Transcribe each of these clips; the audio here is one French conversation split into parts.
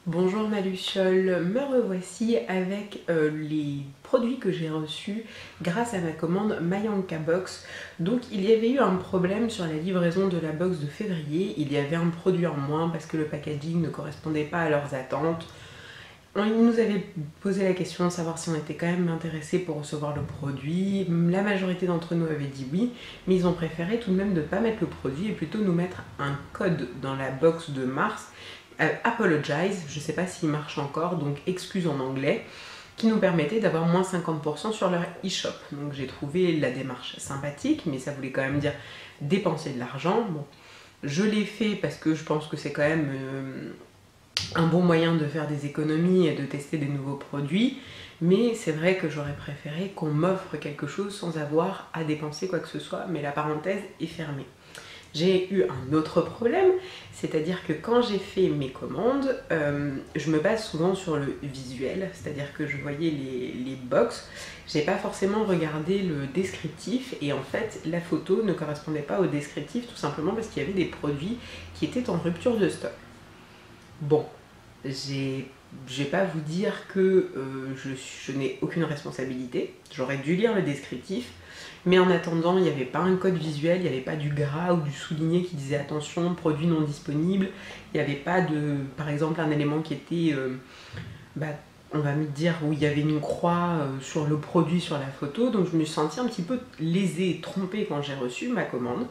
Bonjour ma Luciole, me revoici avec les produits que j'ai reçus grâce à ma commande Mayanka Box. Donc il y avait eu un problème sur la livraison de la box de février, il y avait un produit en moins parce que le packaging ne correspondait pas à leurs attentes. Ils nous avaient posé la question de savoir si on était quand même intéressé pour recevoir le produit. La majorité d'entre nous avait dit oui, mais ils ont préféré tout de même de ne pas mettre le produit et plutôt nous mettre un code dans la box de mars. Apologize, je ne sais pas s'il marche encore, donc excuse en anglais, qui nous permettait d'avoir moins 50% sur leur e-shop. Donc j'ai trouvé la démarche sympathique, mais ça voulait quand même dire dépenser de l'argent. Bon, je l'ai fait parce que je pense que c'est quand même un bon moyen de faire des économies et de tester des nouveaux produits, mais c'est vrai que j'aurais préféré qu'on m'offre quelque chose sans avoir à dépenser quoi que ce soit, mais la parenthèse est fermée. J'ai eu un autre problème, c'est-à-dire que quand j'ai fait mes commandes, je me base souvent sur le visuel, c'est-à-dire que je voyais les box, j'ai pas forcément regardé le descriptif et en fait la photo ne correspondait pas au descriptif tout simplement parce qu'il y avait des produits qui étaient en rupture de stock. Bon, je vais pas vous dire que je n'ai aucune responsabilité, j'aurais dû lire le descriptif, mais en attendant, il n'y avait pas un code visuel, il n'y avait pas du gras ou du souligné qui disait attention, produit non disponible, il n'y avait pas de, par exemple, un élément qui était, on va me dire, où il y avait une croix sur le produit sur la photo, donc je me suis sentie un petit peu lésée et trompée quand j'ai reçu ma commande.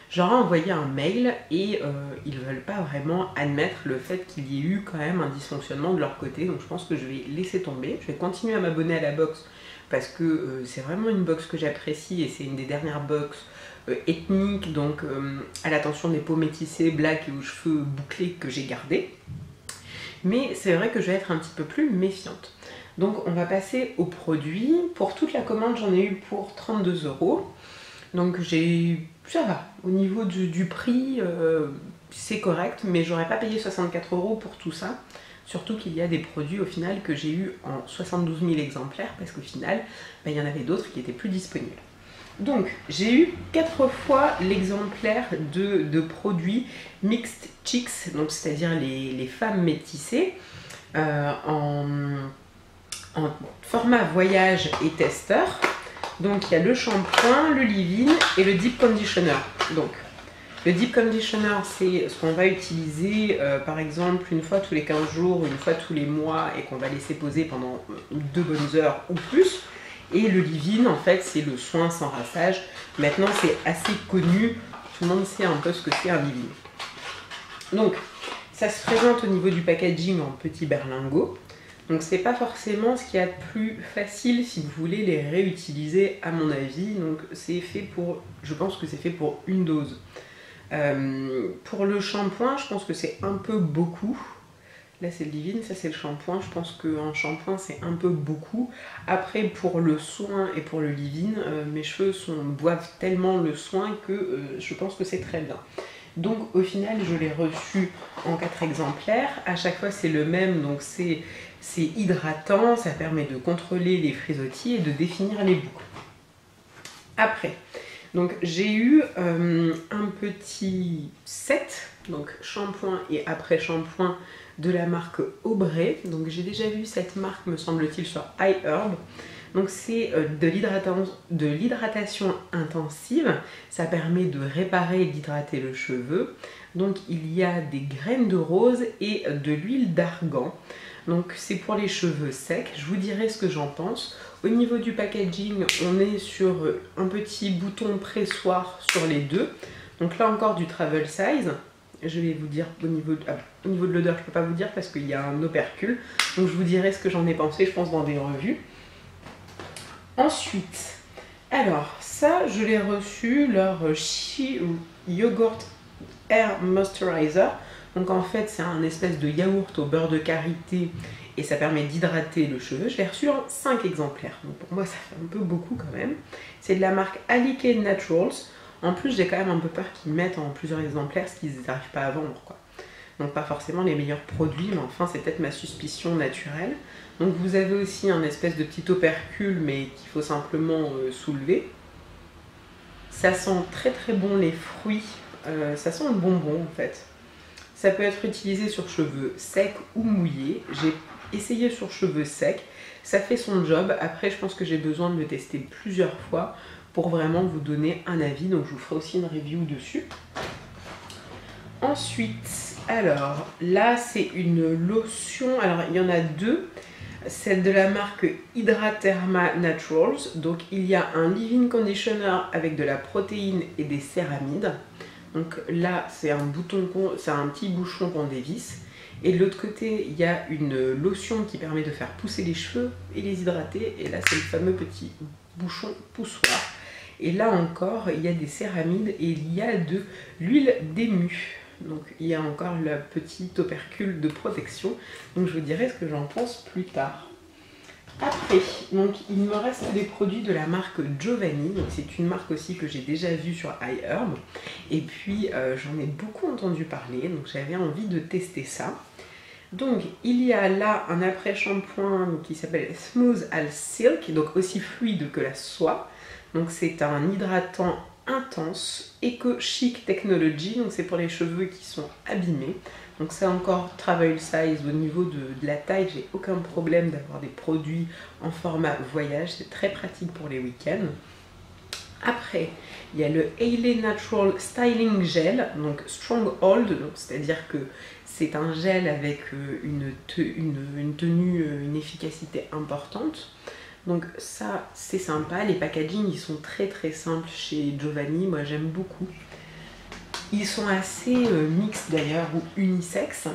J'aurais envoyé un mail et ils ne veulent pas vraiment admettre le fait qu'il y ait eu quand même un dysfonctionnement de leur côté. Donc je pense que je vais laisser tomber. Je vais continuer à m'abonner à la box parce que c'est vraiment une box que j'apprécie et c'est une des dernières box ethniques, donc à l'attention des peaux métissées, black et aux cheveux bouclés que j'ai gardé. Mais c'est vrai que je vais être un petit peu plus méfiante. Donc on va passer au produit. Pour toute la commande, j'en ai eu pour 32 €. Donc ça va, au niveau du prix, c'est correct, mais j'aurais pas payé 64 € pour tout ça. Surtout qu'il y a des produits au final que j'ai eu en 72 000 exemplaires, parce qu'au final, il y en avait d'autres qui étaient plus disponibles. Donc j'ai eu 4 fois l'exemplaire de produits Mixed Chicks, donc c'est-à-dire les femmes métissées, en format voyage et testeur. Donc il y a le shampoing, le leave-in et le deep conditioner. Donc le deep conditioner, c'est ce qu'on va utiliser par exemple une fois tous les 15 jours, une fois tous les mois et qu'on va laisser poser pendant 2 bonnes heures ou plus. Et le leave-in, en fait, c'est le soin sans rinçage. Maintenant, c'est assez connu, tout le monde sait un peu ce que c'est un leave-in. Donc ça se présente au niveau du packaging en petits berlingots. Donc c'est pas forcément ce qu'il y a de plus facile si vous voulez les réutiliser à mon avis. Donc c'est fait pour, je pense que c'est fait pour une dose. Pour le shampoing, je pense que c'est un peu beaucoup. Là c'est le leave-in, ça c'est le shampoing. Je pense qu'en shampoing c'est un peu beaucoup. Après pour le soin et pour le leave-in, mes cheveux boivent tellement le soin que je pense que c'est très bien. Donc au final je l'ai reçu en 4 exemplaires. À chaque fois c'est le même, donc c'est hydratant, ça permet de contrôler les frisottis et de définir les boucles. Après, donc j'ai eu un petit set, donc shampoing et après shampoing de la marque Aubrey. Donc j'ai déjà vu cette marque, me semble-t-il, sur iHerb. Donc c'est de l'hydratation intensive, ça permet de réparer et d'hydrater le cheveu. Donc il y a des graines de rose et de l'huile d'argan. Donc c'est pour les cheveux secs, je vous dirai ce que j'en pense. Au niveau du packaging, on est sur un petit bouton pressoir sur les deux. Donc là encore du travel size. Je vais vous dire au niveau de l'odeur, je ne peux pas vous dire parce qu'il y a un opercule. Donc je vous dirai ce que j'en ai pensé, je pense, dans des revues. Ensuite, alors ça, je l'ai reçu, leur She Yogurt Air Moisturizer. Donc en fait, c'est un espèce de yaourt au beurre de karité et ça permet d'hydrater le cheveu. Je l'ai reçu en 5 exemplaires. Donc pour moi, ça fait un peu beaucoup quand même. C'est de la marque Alikay Naturals. En plus, j'ai quand même un peu peur qu'ils mettent en plusieurs exemplaires ce qu'ils n'arrivent pas à vendre, quoi. Donc pas forcément les meilleurs produits, mais enfin c'est peut-être ma suspicion naturelle. Donc vous avez aussi un espèce de petit opercule, mais qu'il faut simplement soulever. Ça sent très très bon les fruits, ça sent le bonbon en fait. Ça peut être utilisé sur cheveux secs ou mouillés. J'ai essayé sur cheveux secs, ça fait son job. Après, je pense que j'ai besoin de le tester plusieurs fois pour vraiment vous donner un avis. Donc, je vous ferai aussi une review dessus. Ensuite, alors là, c'est une lotion. Alors, il y en a deux. C'est de la marque Hydratherma Naturals. Donc, il y a un leave-in conditioner avec de la protéine et des céramides. Donc là, c'est un petit bouchon qu'on dévisse. Et de l'autre côté, il y a une lotion qui permet de faire pousser les cheveux et les hydrater. Et là, c'est le fameux petit bouchon poussoir. Et là encore, il y a des céramides et il y a de l'huile d'ému. Donc il y a encore le petit opercule de protection. Donc je vous dirai ce que j'en pense plus tard. Après, donc il me reste des produits de la marque Giovanni. Donc c'est une marque aussi que j'ai déjà vue sur iHerb. Et puis j'en ai beaucoup entendu parler, donc j'avais envie de tester ça. Donc il y a là un après-shampoing qui s'appelle Smooth as Silk, donc aussi fluide que la soie. Donc c'est un hydratant intense, Eco Chic Technology, donc c'est pour les cheveux qui sont abîmés. Donc c'est encore travel size au niveau de la taille, j'ai aucun problème d'avoir des produits en format voyage, c'est très pratique pour les week-ends. Après, il y a le Hailey Natural Styling Gel, donc Strong Hold, c'est-à-dire que c'est un gel avec une tenue, une efficacité importante. Donc ça, c'est sympa. Les packaging, ils sont très très simples chez Giovanni. Moi, j'aime beaucoup. Ils sont assez mixtes d'ailleurs, ou unisex.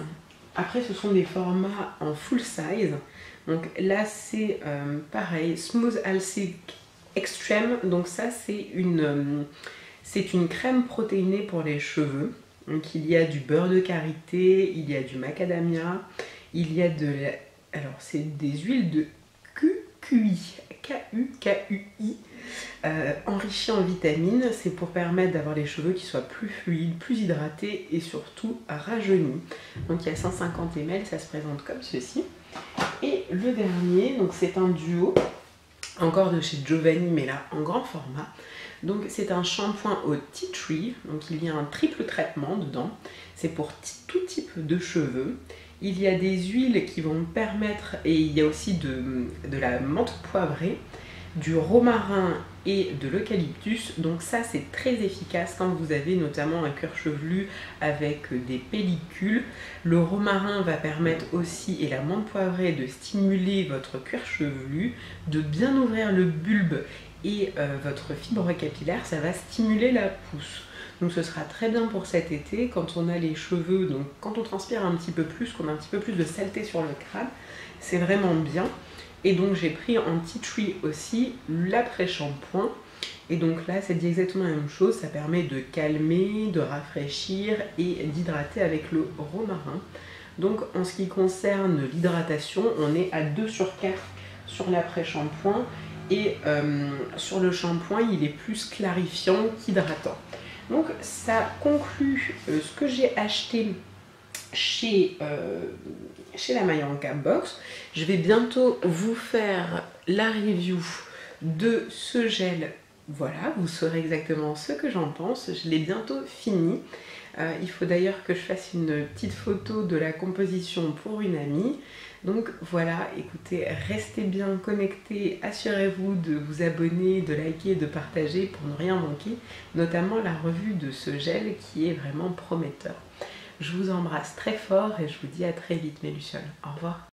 Après, ce sont des formats en full size. Donc là, c'est pareil, Smooth as Silk Extreme. Donc ça, c'est une crème protéinée pour les cheveux. Donc il y a du beurre de karité, il y a du macadamia, il y a alors c'est des huiles de QI, K-U-K-U-I, enrichi en vitamines. C'est pour permettre d'avoir les cheveux qui soient plus fluides, plus hydratés et surtout rajeunis. Donc il y a 150 ml, ça se présente comme ceci. Et le dernier, donc c'est un duo, encore de chez Giovanni, mais là en grand format. Donc c'est un shampoing au tea tree, donc il y a un triple traitement dedans. C'est pour tout type de cheveux. Il y a des huiles qui vont permettre, et il y a aussi de la menthe poivrée, du romarin et de l'eucalyptus. Donc ça, c'est très efficace quand vous avez notamment un cuir chevelu avec des pellicules. Le romarin va permettre aussi, et la menthe poivrée, de stimuler votre cuir chevelu, de bien ouvrir le bulbe et votre fibre capillaire. Ça va stimuler la pousse. Donc ce sera très bien pour cet été, quand on a les cheveux, donc quand on transpire un petit peu plus, qu'on a un petit peu plus de saleté sur le crâne, c'est vraiment bien. Et donc j'ai pris en tea tree aussi l'après-shampoing. Et donc là, c'est dit exactement la même chose, ça permet de calmer, de rafraîchir et d'hydrater avec le romarin. Donc en ce qui concerne l'hydratation, on est à 2 sur 4 sur l'après-shampoing. Et sur le shampoing, il est plus clarifiant qu'hydratant. Donc ça conclut ce que j'ai acheté chez la Myanka Box. Je vais bientôt vous faire la review de ce gel. Voilà, vous saurez exactement ce que j'en pense. Je l'ai bientôt fini. Il faut d'ailleurs que je fasse une petite photo de la composition pour une amie. Donc voilà, écoutez, restez bien connectés, assurez-vous de vous abonner, de liker, de partager pour ne rien manquer, notamment la revue de ce gel qui est vraiment prometteur. Je vous embrasse très fort et je vous dis à très vite mes lucioles. Au revoir.